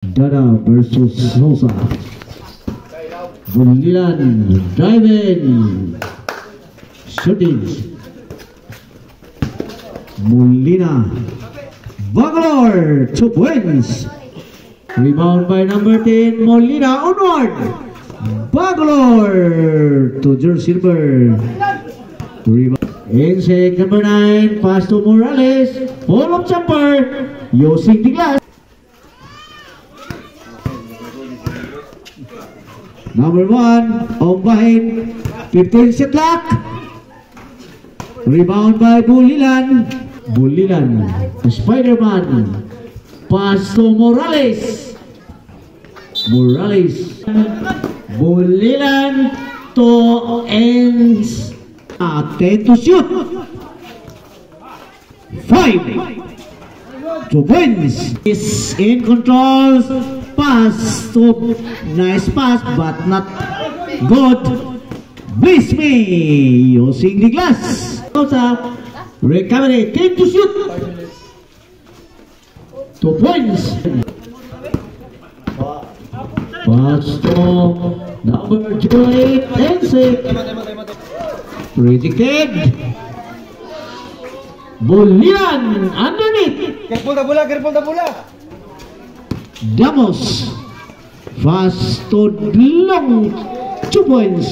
Dada versus Sosa. Bulilan, driving, shooting. Molina, Bangalore, 2 points. Rebound by number 10, Molina, onward. Bangalore to jersey number. Inside number 9, pass to Morales, pull-up jumper, using the glass. Number 1, on behind, 15 shot clock. Rebound by Bulilan. Bulilan, Spider-Man. Pass to Morales. Morales. Bulilan to ends. 10 to shoot. 5. 2 points. Is in control. Pass to nice pass but not good. Bliss me using the glass. Recovery, 10 to shoot. 2 points. Pass to number 8, Ense. Rejected. Bulian underneath. Careful the bola, careful the bola. Damos. Fast to long. 2 points.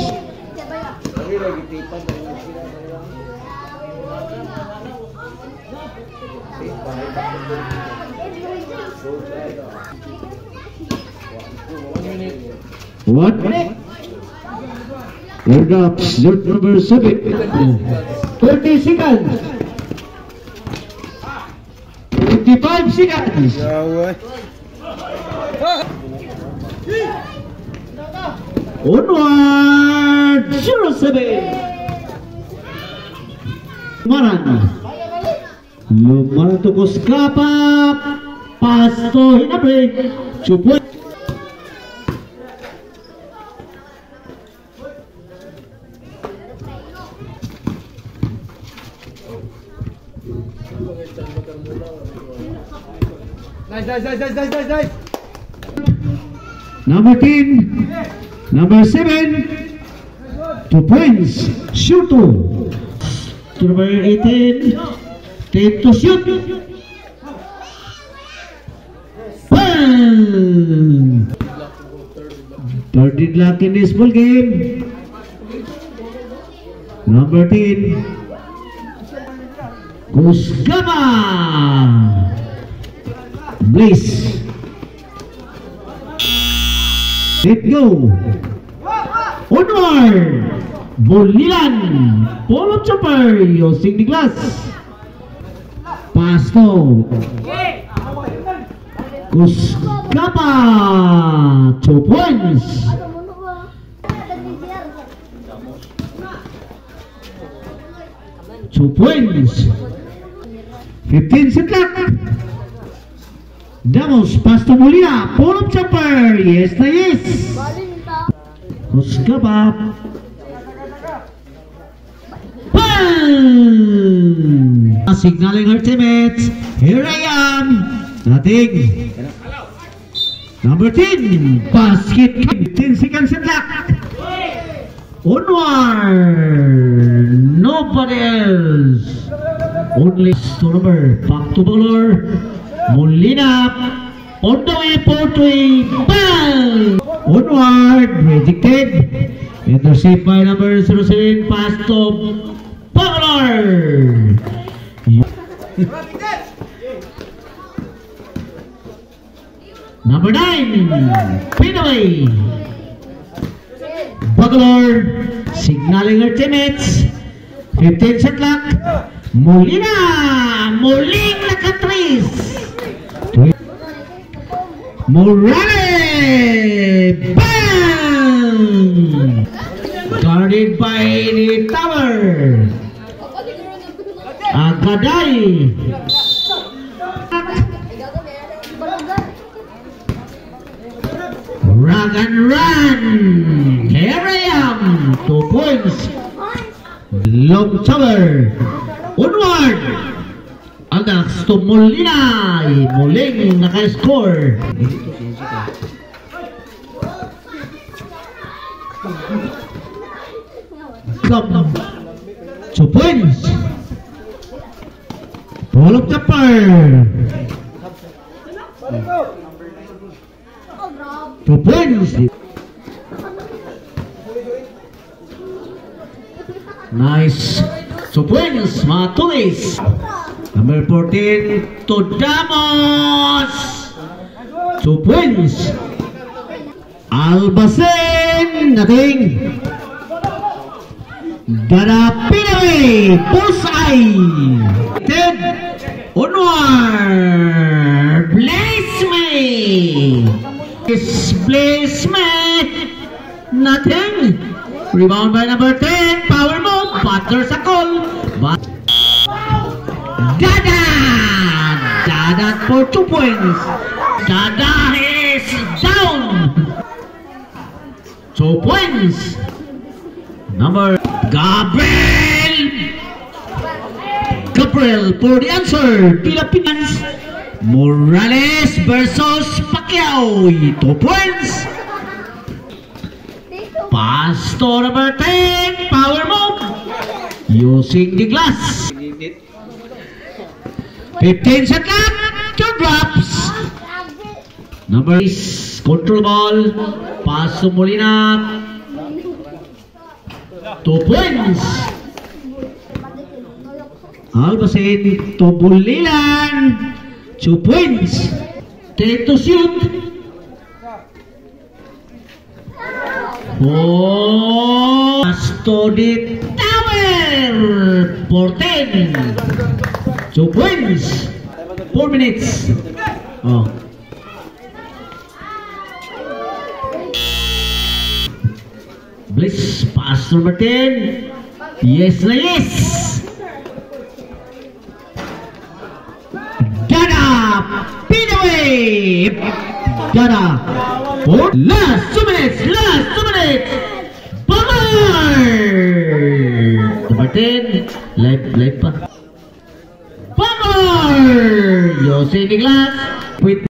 What? Airdrops, shot number 7. 30 seconds. 25 seconds. Onward, 07. Maran. Lumaran to Koskapa. Pass to Hinabre. 2 points. Nice. Number 10, number 7, 2 points, shoot to number 18, 10 to shoot. Bang! Third deadlock in this ball game. Number 10, Kuskama. Blaze. Let go. Onward. Bulilan. Pull-up chopper using the glass. Pass to Kuskapa. 2 points. Two points. 15 shot clock. Damos, pass to Molina, pull-up jumper, yes na yes. Kuskapa. Bang! Signaling our teammates, here I am. Nothing. Number 10, basket, 15 seconds shot clock. Onward, nobody else. Only number, back to Bangalore. Molina, on the way, Portway, bang! Onward, rejected. Intercept by number 07, pass to Bangalore. Number 9, pin away. Bangalore, signaling our teammates. 15 shot clock. Molina, nakatris. Morales, bang! Guarded by the tower. Agadai. Rag and run. Here I am. 2 points. Long tower. Onward. Aldax to Molina. Muling naka-score. Club 2 points. Ball of the pair. 2 points. Nice. 2 points. Matulis. Number 14 to Damos. 2 points. Albacen. Nothing. Garapinawi. Bullseye. Ted. Onward. Blaze me. Blaze me. Nothing. Rebound by number 10. Power move. Butler sa call. Dada. Dada for 2 points. Dada is down. 2 points. Number Gabriel for the answer. Philippines. Morales versus Pacquiao. 2 points. Pass to number 10. Power move. Using the glass. 15 shot clock. 2 drops. Number is control ball. Pass to Molina. 2 points. Albacen to Bulilan. 2 points. Take to shoot. Oh, pass to the tower. 14. 2 points. 4 minutes. Oh. Bliss, pass number 10. Yes na yes. Dada, pin away. Dada. For last 2 minutes. Last 2 minutes. Bummer. Number 10. Live pa. Bummer. Using the glass. With